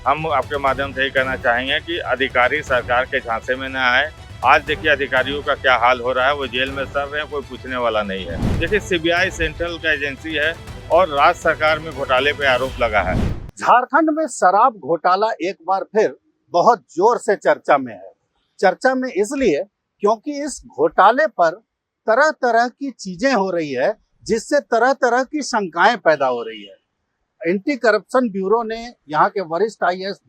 हम आपके माध्यम से यही कहना चाहेंगे कि अधिकारी सरकार के झांसे में न आए। आज देखिए अधिकारियों का क्या हाल हो रहा है, वो जेल में सड़ रहे हैं, कोई पूछने वाला नहीं है। देखिए सीबीआई सेंट्रल का एजेंसी है और राज्य सरकार में घोटाले पे आरोप लगा है। झारखंड में शराब घोटाला एक बार फिर बहुत जोर से चर्चा में है। चर्चा में इसलिए क्योंकि इस घोटाले पर तरह तरह की चीजें हो रही है, जिससे तरह तरह की शंकाएं पैदा हो रही है। एंटी करप्शन ब्यूरो ने यहाँ के वरिष्ठ आईएएस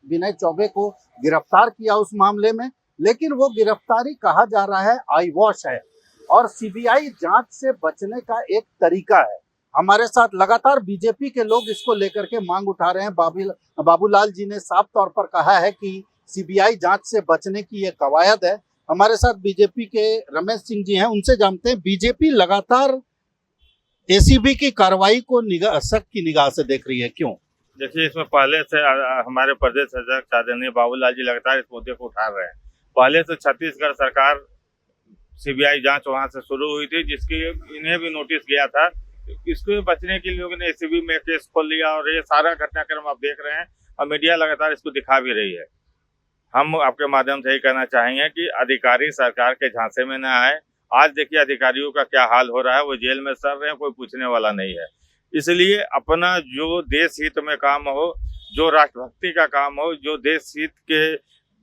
विनय चौबे को गिरफ्तार किया उस मामले में, लेकिन वो गिरफ्तारी कहा जा रहा है आई वॉश है और सीबीआई जांच से बचने का एक तरीका है। हमारे साथ लगातार बीजेपी के लोग इसको लेकर के मांग उठा रहे हैं। बाबूलाल जी ने साफ तौर पर कहा है कि सीबीआई जांच से बचने की ये कवायद है। हमारे साथ बीजेपी के रमेश सिंह जी हैं, उनसे जानते हैं बीजेपी लगातार एसीबी की कार्रवाई को शक की निगाह से देख रही है, क्यों? देखिए इसमें पहले से हमारे प्रदेश अध्यक्ष आदरणीय बाबूलाल जी लगातार इस मुद्दे को उठा रहे हैं। पहले से छत्तीसगढ़ सरकार सीबीआई जांच वहां से शुरू हुई थी, जिसकी इन्हें भी नोटिस गया था। इसको बचने के लिए लोगों ने एसीबी में केस खोल लिया और ये सारा घटनाक्रम आप देख रहे हैं और मीडिया लगातार इसको दिखा भी रही है। हम आपके माध्यम से यही कहना चाहेंगे कि अधिकारी सरकार के झांसे में न आए। आज देखिए अधिकारियों का क्या हाल हो रहा है, वो जेल में सड़ रहे हैं, कोई पूछने वाला नहीं है। इसलिए अपना जो देश हित में काम हो, जो राष्ट्रभक्ति का काम हो, जो देश हित के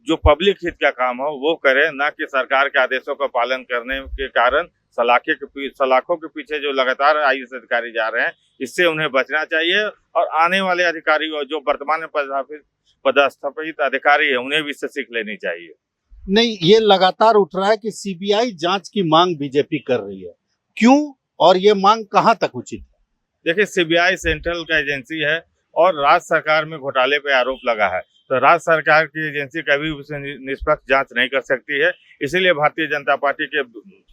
जो पब्लिक हित का काम हो वो करें, ना कि सरकार के आदेशों का पालन करने के कारण सलाखों के पीछे जो लगातार आईएएस अधिकारी जा रहे हैं, इससे उन्हें बचना चाहिए। और आने वाले अधिकारी जो वर्तमान में पदस्थापित अधिकारी है, उन्हें भी इससे सीख लेनी चाहिए। नहीं, ये लगातार उठ रहा है कि सीबीआई जांच की मांग बीजेपी कर रही है, क्यों और ये मांग कहां तक उचित है? देखिए सीबीआई सेंट्रल का एजेंसी है और राज्य सरकार में घोटाले पे आरोप लगा है, तो राज्य सरकार की एजेंसी कभी उसे निष्पक्ष जांच नहीं कर सकती है। इसीलिए भारतीय जनता पार्टी के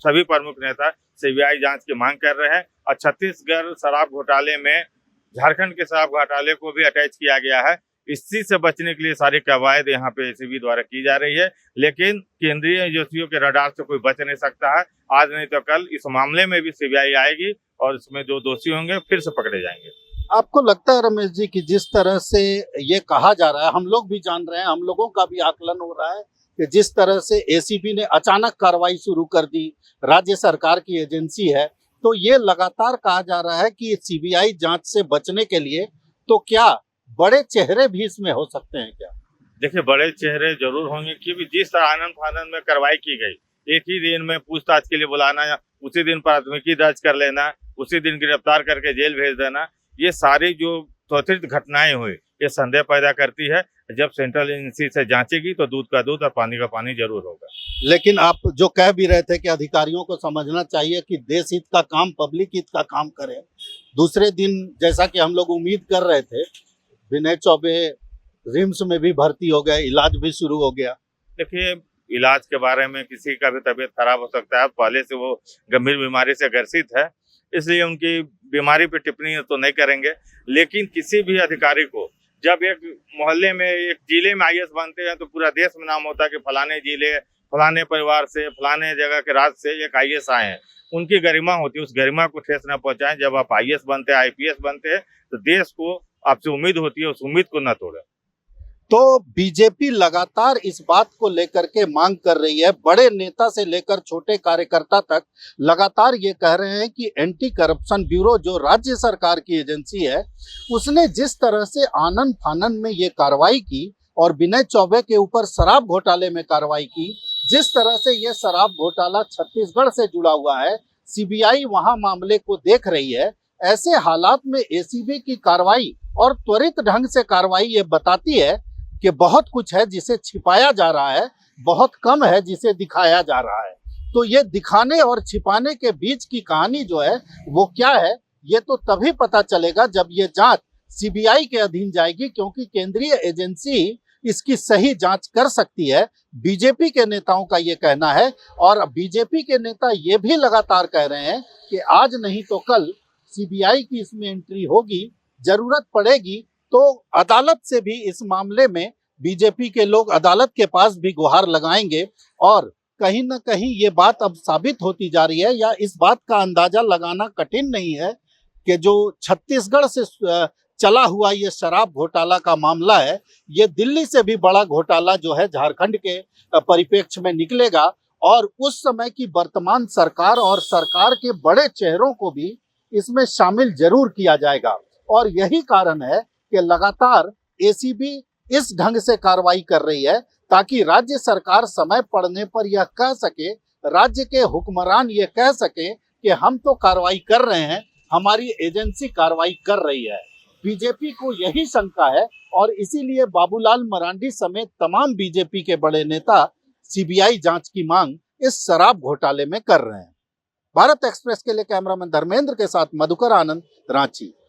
सभी प्रमुख नेता सीबीआई जांच की मांग कर रहे हैं। और छत्तीसगढ़ शराब घोटाले में झारखंड के शराब घोटाले को भी अटैच किया गया है। इसी से बचने के लिए सारी कवायद यहाँ पे एसीबी द्वारा की जा रही है, लेकिन केंद्रीय एजेंसियों के रडार से कोई बच नहीं सकता है। आज नहीं तो कल इस मामले में भी सीबीआई आएगी और इसमें जो दोषी होंगे फिर से पकड़े जाएंगे। आपको लगता है रमेश जी कि जिस तरह से ये कहा जा रहा है, हम लोग भी जान रहे हैं, हम लोगों का भी आकलन हो रहा है कि जिस तरह से एसीबी ने अचानक कार्रवाई शुरू कर दी, राज्य सरकार की एजेंसी है, तो ये लगातार कहा जा रहा है कि सीबीआई जांच से बचने के लिए तो क्या बड़े चेहरे भी इसमें हो सकते हैं क्या? देखिए बड़े चेहरे जरूर होंगे, क्योंकि जिस तरह आनंद फानंद में कार्रवाई की गई, एक ही दिन में पूछताछ के लिए बुलाना, उसी दिन प्राथमिकी दर्ज कर लेना, उसी दिन गिरफ्तार करके जेल भेज देना, ये सारी जो त्वरित घटनाएं हुई, ये संदेह पैदा करती है। जब सेंट्रल एजेंसी से जांचेगी तो दूध का दूध और पानी का पानी जरूर होगा। लेकिन आप जो कह भी रहे थे कि अधिकारियों को समझना चाहिए कि देश हित का काम पब्लिक हित का काम करें। दूसरे दिन जैसा कि हम लोग उम्मीद कर रहे थे, विनय चौबे रिम्स में भी भर्ती हो गए, इलाज भी शुरू हो गया। देखिए इलाज के बारे में किसी का भी तबीयत खराब हो सकता है, पहले से वो गंभीर बीमारी से ग्रसित है, इसलिए उनकी बीमारी पे टिप्पणी तो नहीं करेंगे। लेकिन किसी भी अधिकारी को जब एक मोहल्ले में, एक जिले में आईएएस बनते हैं तो पूरा देश में नाम होता है कि फलाने जिले, फलाने परिवार से, फलाने जगह के राज्य से एक आईएएस आए हैं, उनकी गरिमा होती है। उस गरिमा को ठेस न पहुंचाएं। जब आप आईएएस बनते हैं, आईपीएस बनते हैं, तो देश को आपसे उम्मीद होती है, उस उम्मीद को न तोड़े। तो बीजेपी लगातार इस बात को लेकर के मांग कर रही है, बड़े नेता से लेकर छोटे कार्यकर्ता तक लगातार ये कह रहे हैं कि एंटी करप्शन ब्यूरो जो राज्य सरकार की एजेंसी है, उसने जिस तरह से आनन फानन में ये कार्रवाई की और विनय चौबे के ऊपर शराब घोटाले में कार्रवाई की, जिस तरह से ये शराब घोटाला छत्तीसगढ़ से जुड़ा हुआ है, सीबीआई वहां मामले को देख रही है, ऐसे हालात में एसीबी की कार्रवाई और त्वरित ढंग से कार्रवाई ये बताती है कि बहुत कुछ है जिसे छिपाया जा रहा है, बहुत कम है जिसे दिखाया जा रहा है। तो ये दिखाने और छिपाने के बीच की कहानी जो है वो क्या है, ये तो तभी पता चलेगा जब ये जांच सीबीआई के अधीन जाएगी, क्योंकि केंद्रीय एजेंसी इसकी सही जांच कर सकती है। बीजेपी के नेताओं का ये कहना है और बीजेपी के नेता ये भी लगातार कह रहे हैं कि आज नहीं तो कल सीबीआई की इसमें एंट्री होगी, जरूरत पड़ेगी तो अदालत से भी इस मामले में बीजेपी के लोग अदालत के पास भी गुहार लगाएंगे। और कहीं ना कहीं ये बात अब साबित होती जा रही है, या इस बात का अंदाजा लगाना कठिन नहीं है कि जो छत्तीसगढ़ से चला हुआ ये शराब घोटाला का मामला है, ये दिल्ली से भी बड़ा घोटाला जो है झारखंड के परिप्रेक्ष्य में निकलेगा और उस समय की वर्तमान सरकार और सरकार के बड़े चेहरों को भी इसमें शामिल जरूर किया जाएगा। और यही कारण है कि लगातार एसीबी इस ढंग से कार्रवाई कर रही है ताकि राज्य सरकार समय पड़ने पर यह कह सके, राज्य के हुक्मरान ये कह सके कि हम तो कार्रवाई कर रहे हैं, हमारी एजेंसी कार्रवाई कर रही है। बीजेपी को यही शंका है और इसीलिए बाबूलाल मरांडी समेत तमाम बीजेपी के बड़े नेता सीबीआई जांच की मांग इस शराब घोटाले में कर रहे हैं। भारत एक्सप्रेस के लिए कैमरामैन धर्मेंद्र के साथ मधुकर आनंद, रांची।